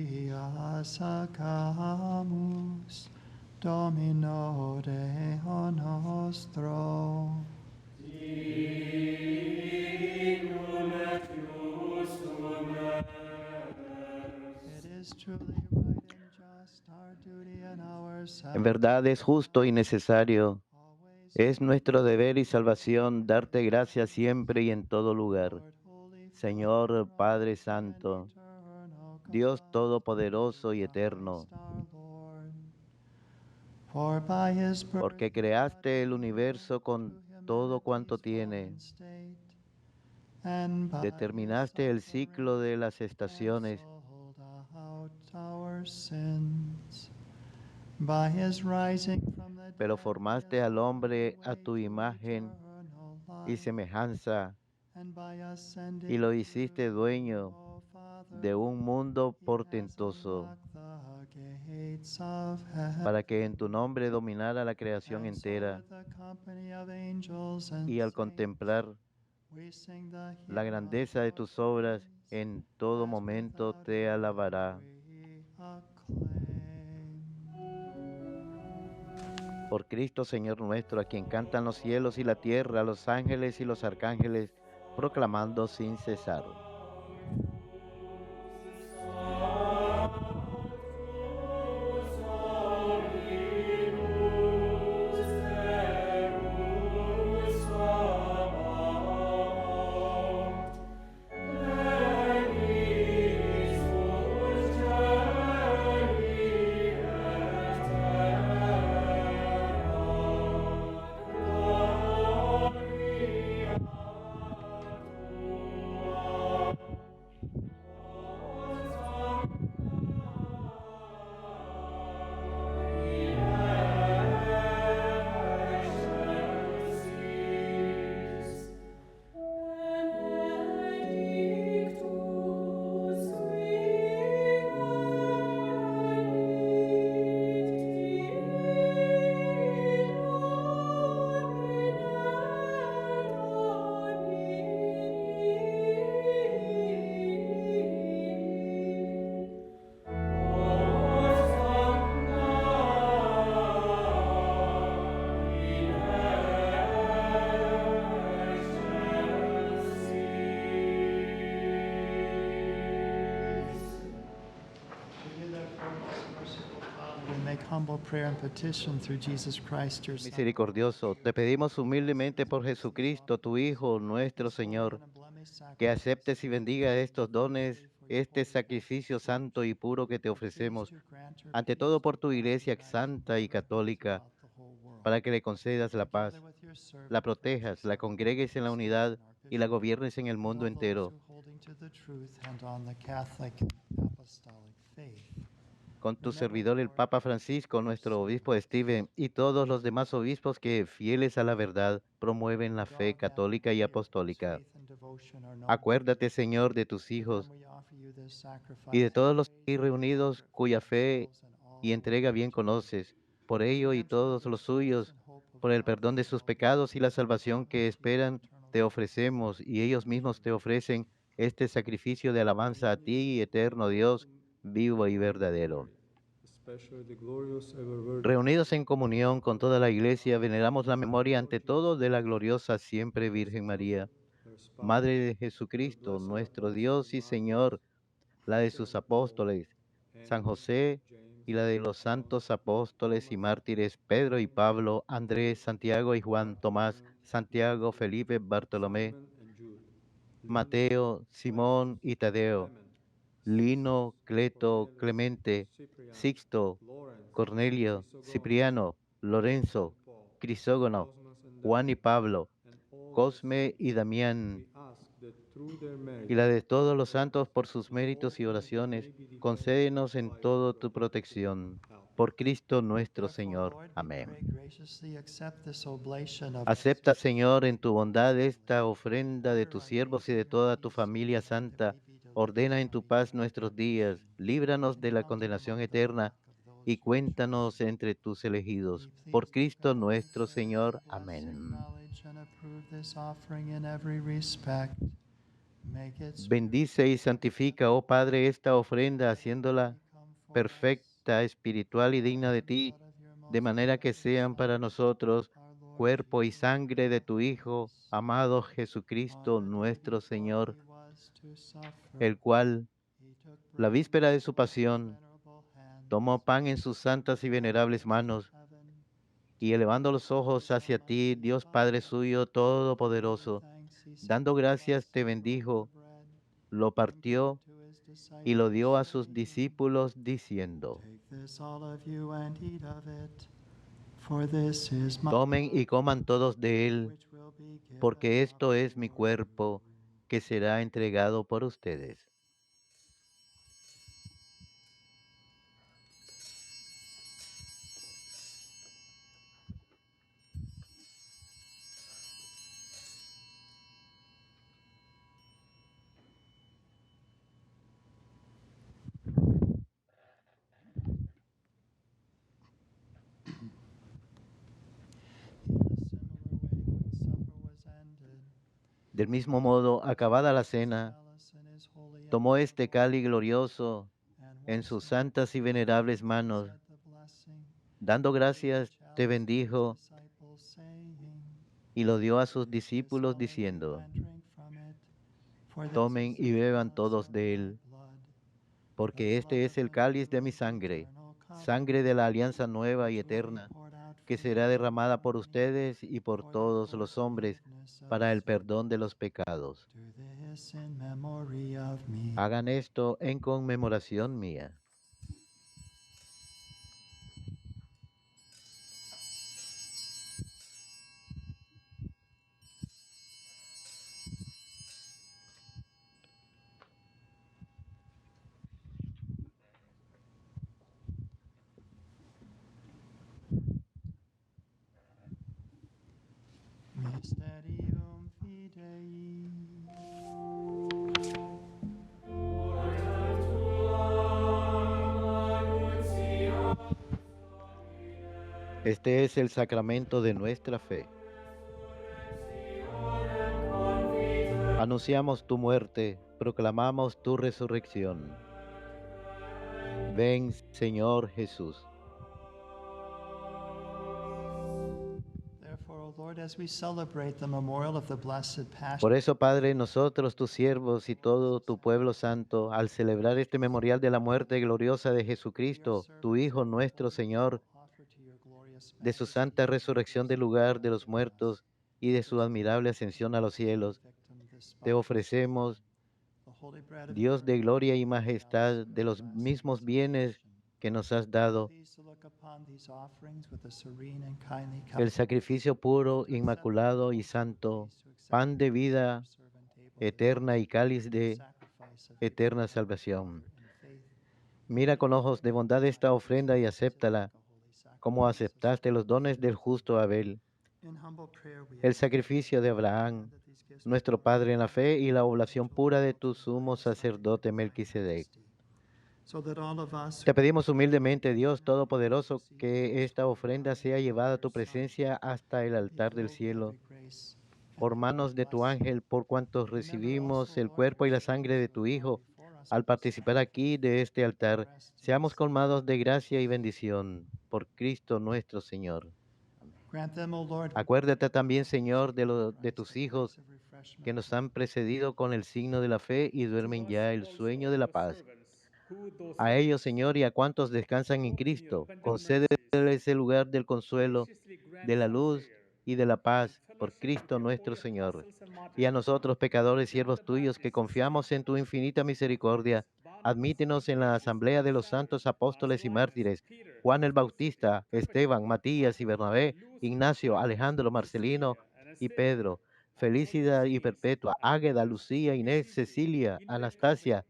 Gratias agamus Domino Deo nostro. It is truly right and just, our duty and our En verdad es justo y necesario, always, es nuestro deber y salvación darte gracias siempre y en todo lugar. Lord, Holy Señor Padre and Santo, eternal Dios God, Todopoderoso y Eterno, Christ our Lord. For by his birth porque creaste el universo con todo cuanto tiene, and by determinaste el ciclo de las estaciones, canceled out our sins. By his rising from the pero dead, formaste he has al hombre opened the a way tu to imagen eternal y life. semejanza, And by ascending y lo to hiciste dueño O Father, de un mundo he has portentoso, unlocked the gates of heaven. para que en tu nombre dominara la creación And so entera, with the company of angels and y al saints, contemplar we sing the la hymn grandeza de of tus obras, praise, en todo as momento without te end alabará. we acclaim. Por Cristo, Señor nuestro, a quien cantan los cielos y la tierra, los ángeles y los arcángeles, proclamando sin cesar. We make humble prayer and petition through Jesus Christ, your Son. Misericordioso, te pedimos humildemente por Jesucristo, tu Hijo, nuestro Señor, que aceptes y bendiga estos dones, este sacrificio santo y puro que te ofrecemos, ante todo por tu Iglesia santa y católica, para que le concedas la paz, la protejas, la congregues en la unidad y la gobiernes en el mundo entero. Con tu servidor el Papa Francisco, nuestro obispo Stephen y todos los demás obispos que, fieles a la verdad, promueven la fe católica y apostólica. Acuérdate, Señor, de tus hijos y de todos los aquí reunidos cuya fe y entrega bien conoces. Por ello y todos los suyos, por el perdón de sus pecados y la salvación que esperan, te ofrecemos y ellos mismos te ofrecen este sacrificio de alabanza a ti, eterno Dios, vivo y verdadero. Reunidos en comunión con toda la Iglesia, veneramos la memoria ante todo de la gloriosa siempre Virgen María, Madre de Jesucristo, nuestro Dios y Señor, la de sus apóstoles, San José, y la de los santos apóstoles y mártires Pedro y Pablo, Andrés, Santiago y Juan, Tomás, Santiago, Felipe, Bartolomé, Mateo, Simón y Tadeo, Lino, Cleto, Clemente, Sixto, Cornelio, Cipriano, Lorenzo, Crisógono, Juan y Pablo, Cosme y Damián, y la de todos los santos por sus méritos y oraciones, concédenos en todo tu protección. Por Cristo nuestro Señor. Amén. Acepta, Señor, en tu bondad esta ofrenda de tus siervos y de toda tu familia santa. Ordena en tu paz nuestros días, líbranos de la condenación eterna y cuéntanos entre tus elegidos. Por Cristo nuestro Señor. Amén. Bendice y santifica, oh Padre, esta ofrenda, haciéndola perfecta, espiritual y digna de ti, de manera que sean para nosotros cuerpo y sangre de tu Hijo, amado Jesucristo nuestro Señor, el cual, la víspera de su pasión, tomó pan en sus santas y venerables manos, y elevando los ojos hacia ti, Dios Padre suyo todopoderoso, dando gracias te bendijo, lo partió y lo dio a sus discípulos diciendo: Tomen y coman todos de él, porque esto es mi cuerpo que será entregado por ustedes. Del mismo modo, acabada la cena, tomó este cáliz glorioso en sus santas y venerables manos, dando gracias, te bendijo y lo dio a sus discípulos diciendo: Tomen y beban todos de él, porque este es el cáliz de mi sangre, sangre de la alianza nueva y eterna, que será derramada por ustedes y por todos los hombres para el perdón de los pecados. Hagan esto en conmemoración mía. Mysterium Fidei. Este es el sacramento de nuestra fe. Anunciamos tu muerte, proclamamos tu resurrección. Ven, Señor Jesús. Therefore, O Lord, as we celebrate the memorial of the Blessed Passion, Por eso, Padre, nosotros, tus siervos y todo tu pueblo santo, al celebrar este memorial de la muerte gloriosa de Jesucristo, tu Hijo nuestro Señor, de su santa resurrección del lugar de los muertos y de su admirable ascensión a los cielos, te ofrecemos, Dios de gloria y majestad, de los mismos bienes que nos has dado, el sacrificio puro, inmaculado y santo, pan de vida eterna y cáliz de eterna salvación. Mira con ojos de bondad esta ofrenda y acéptala, como aceptaste los dones del justo Abel, el sacrificio de Abraham, nuestro Padre en la fe, y la oblación pura de tu sumo sacerdote Melquisedec. Te pedimos humildemente, Dios Todopoderoso, que esta ofrenda sea llevada a tu presencia hasta el altar del cielo, por manos de tu ángel, por cuantos recibimos el cuerpo y la sangre de tu Hijo, Al participar aquí de este altar, seamos colmados de gracia y bendición por Cristo nuestro Señor. Grant them, O Lord, Acuérdate también, Señor, de tus hijos que nos han precedido con el signo de la fe y duermen ya el sueño de la paz. A ellos, Señor, y a cuantos descansan en Cristo, concédeles el lugar del consuelo, de la luz y de la paz por Cristo nuestro Señor. Y a nosotros, pecadores, siervos tuyos, que confiamos en tu infinita misericordia, admítenos en la asamblea de los santos apóstoles y mártires, Juan el Bautista, Esteban, Matías y Bernabé, Ignacio, Alejandro, Marcelino y Pedro, Felicidad y Perpetua, Águeda, Lucía, Inés, Cecilia, Anastasia,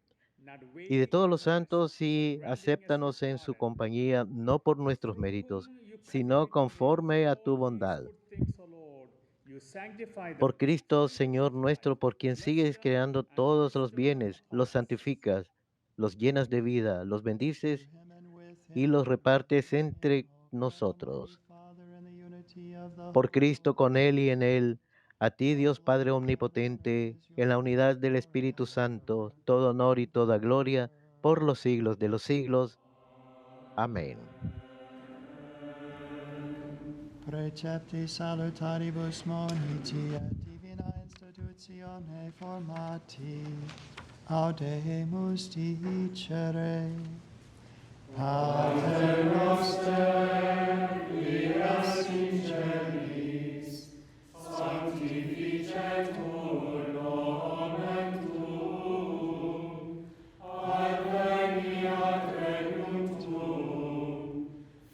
y de todos los santos, y acéptanos en su compañía, no por nuestros méritos, sino conforme a tu bondad. Por Cristo, Señor nuestro, por quien sigues creando todos los bienes, los santificas, los llenas de vida, los bendices y los repartes entre nosotros. Por Cristo, con Él y en Él, a ti, Dios Padre Omnipotente, en la unidad del Espíritu Santo, todo honor y toda gloria, por los siglos de los siglos. Amén. Precepti salutaribus moniti et divina institutione formati, audemus dicere. Pater noster, qui es in celis, sanctificetur nomen tuum, adveniat regnum tuum,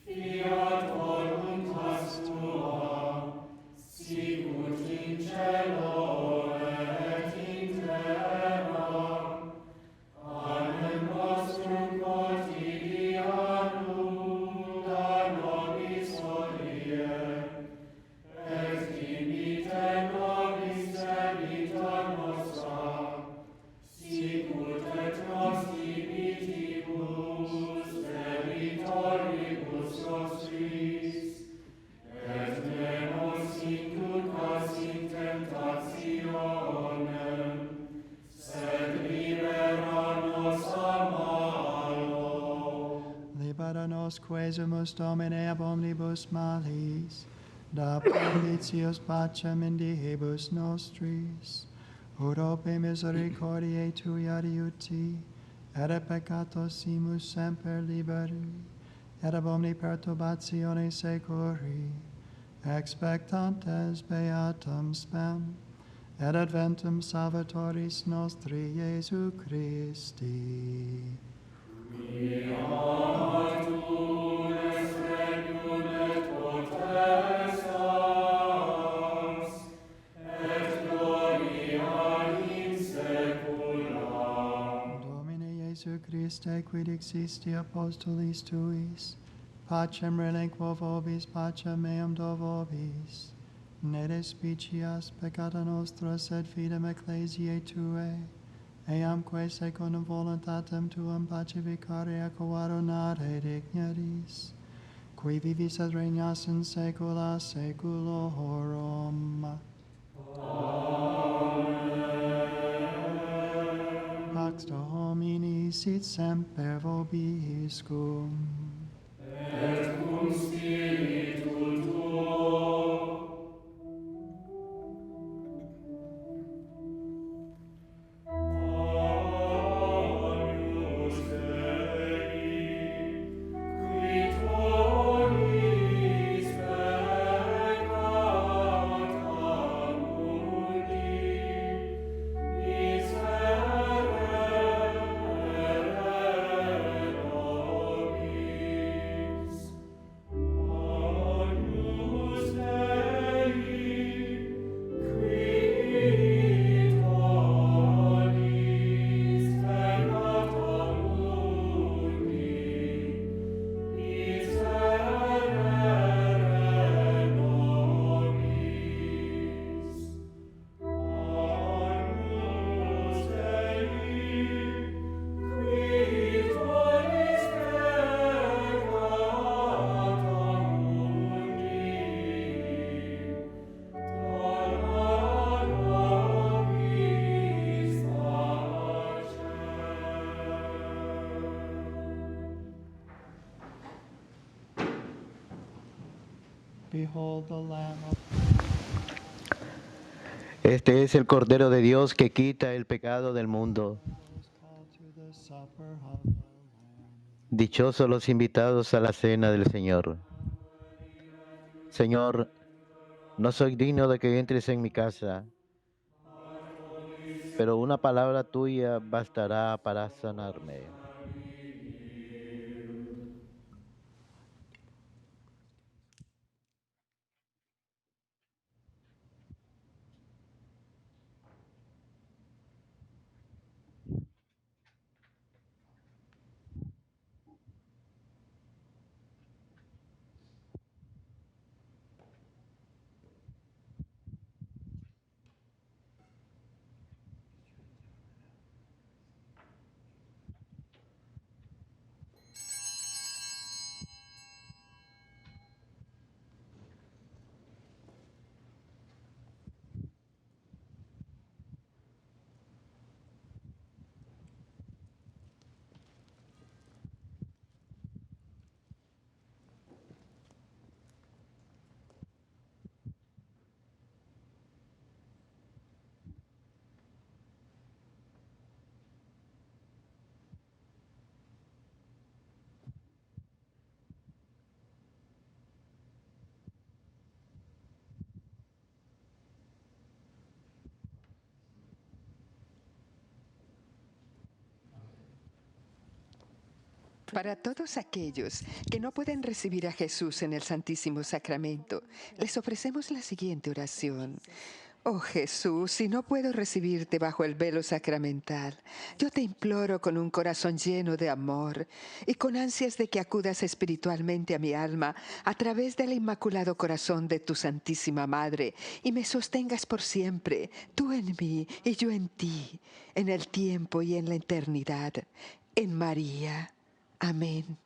fiat voluntas tua, sicut in cielo et in terra. Panem nostrum quotidianum da nobis hodie, et dimite nobis debita nostra, sicut et nos dimittimus debitoribus nostris, et ne nos inducas in tentationem, sed libera nos a malo. Libera nos quesumus, Domine, ab omnibus malis, da perditionis pacem in diebus nostris, ut ope misericordiae tui adiuti, et a peccatosimus semper liberi, et ab omni perturbatione securi, expectantes beatum spem, et adventum Salvatoris nostri Iesu Christi. Domine Iesu Christe, quid existi apostolis tuis, pacem relinquo vobis, pacem meum do vobis, ne despicias peccata nostra, sed fidem ecclesiae Tuae, eamque secundum voluntatem Tuam pacificare et coadunare dignities, qui vivis et regnas in saecula saeculorum. Pax Domini sit semper vobiscum. Behold the Lamb of Este es el Cordero de Dios que quita el pecado del mundo. those called to the supper of the Lamb. Dichosos los invitados a la cena del Señor. Señor, no soy digno de que entres en mi casa, pero una palabra tuya bastará para sanarme. Para todos aquellos que no pueden recibir a Jesús en el Santísimo Sacramento, les ofrecemos la siguiente oración. Oh Jesús, si no puedo recibirte bajo el velo sacramental, yo te imploro con un corazón lleno de amor y con ansias de que acudas espiritualmente a mi alma a través del Inmaculado Corazón de tu Santísima Madre y me sostengas por siempre, tú en mí y yo en ti, en el tiempo y en la eternidad, en María. Amén.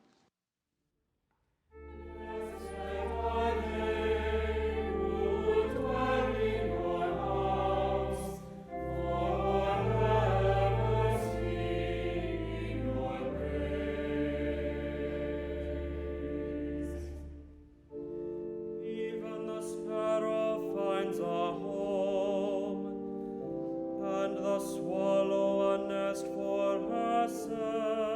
Even the sparrow finds a home, and the swallow a nest for herself.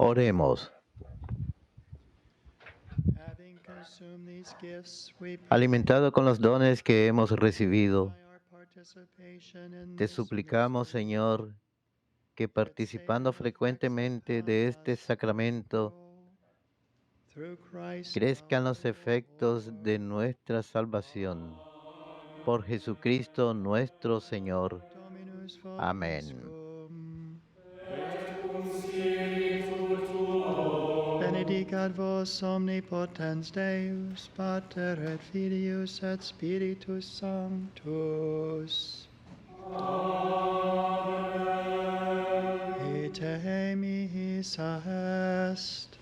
Oremos. Having consumed these gifts, we Alimentado con los dones que hemos recibido, by our participation in te this suplicamos, mystery, Señor, que participando frecuentemente de este sacramento, through Christ crezcan los our efectos de nuestra salvación. Por Jesucristo nuestro Señor. Dominus Amén. vobiscum. Benedicat vos omnipotens Deus, Pater et Filius et Spiritus Sanctus. Ite missa est.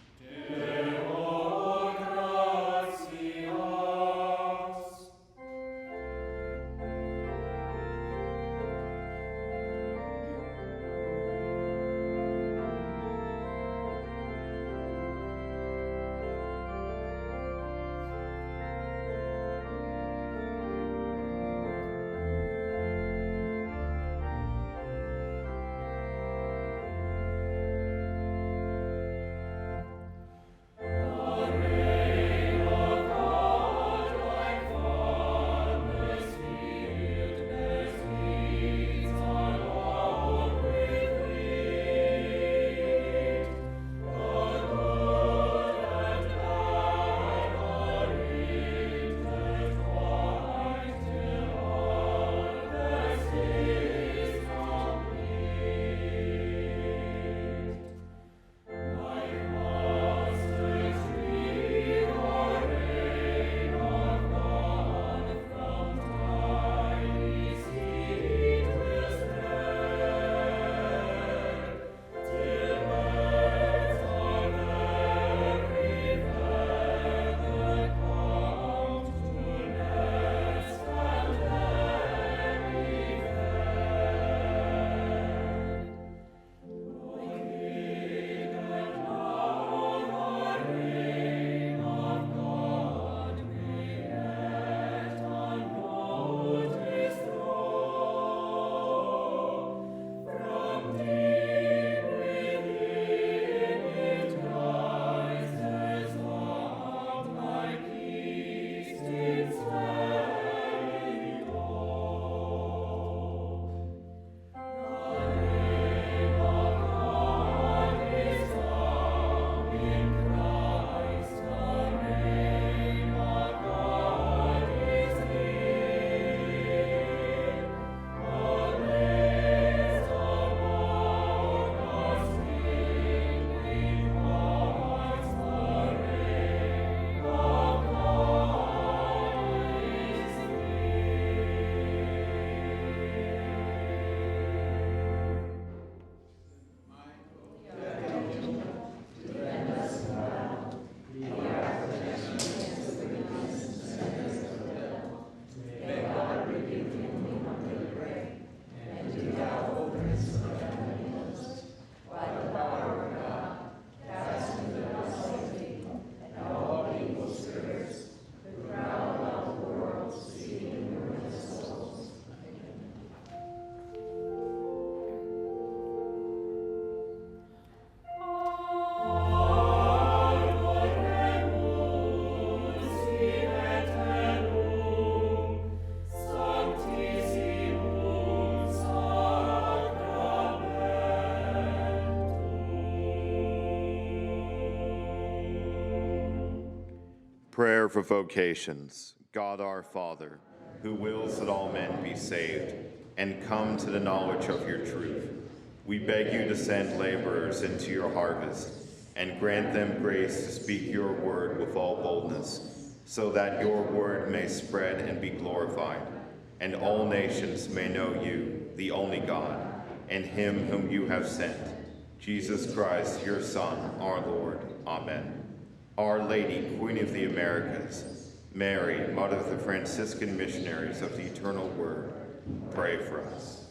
Prayer for vocations. God our Father, who wills that all men be saved and come to the knowledge of your truth, we beg you to send laborers into your harvest and grant them grace to speak your word with all boldness, so that your word may spread and be glorified, and all nations may know you, the only God, and him whom you have sent, Jesus Christ, your Son, our Lord. Amen. Our Lady, Queen of the Americas, Mary, Mother of the Franciscan Missionaries of the Eternal Word, pray for us.